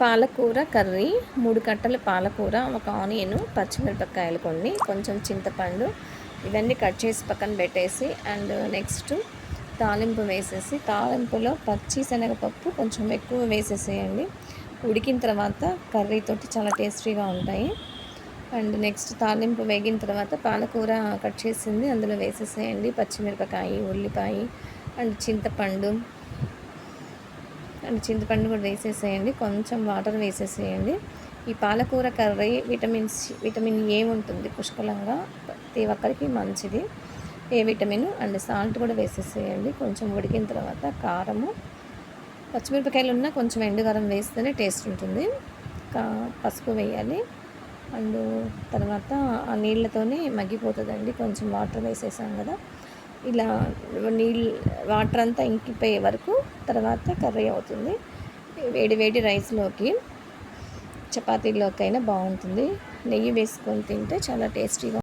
పాలకూర కర్రీ, 3 కట్టల పాలకూర, ఒక ఆనియన్, పచ్చిమిరపకాయలు కొన్ని, కొంచెం చింతపండు ఇవన్నీ కట్ చేసి పక్కన పెట్టేసి అండ్ నెక్స్ట్ తాలింపు వేసేసి, తాలింపులో పచ్చి శనగపప్పు కొంచెం ఎక్కువ వేసేసేయండి. ఉడికిన తర్వాత కర్రీతోటి చాలా టేస్టీగా ఉంటాయి. అండ్ నెక్స్ట్ తాలింపు వేగిన తర్వాత పాలకూర కట్ చేసింది అందులో వేసేసేయండి. పచ్చిమిరపకాయ, ఉల్లిపాయ అండ్ చింతపండు కూడా వేసేసేయండి. కొంచెం వాటర్ వేసేసేయండి. ఈ పాలకూర కర్రీ విటమిన్ ఏ ఉంటుంది పుష్కలంగా, ప్రతి ఒక్కరికి మంచిది ఏ విటమిన్. అండ్ సాల్ట్ కూడా వేసేసేయండి. కొంచెం ఉడికిన తర్వాత కారము, పచ్చిమిరపకాయలు ఉన్న కొంచెం ఎండుకారం వేస్తేనే టేస్ట్ ఉంటుంది. పసుపు వేయాలి. అండ్ తర్వాత ఆ నీళ్ళతోనే మగ్గిపోతుందండి. కొంచెం వాటర్ వేసేసాం కదా, ఇలా వాటర్ అంతా ఇంకిపోయే వరకు తర్వాత కర్రీ అవుతుంది. వేడి వేడి రైస్లోకి, చపాతీలోకైనా బాగుంటుంది. నెయ్యి వేసుకొని తింటే చాలా టేస్టీగా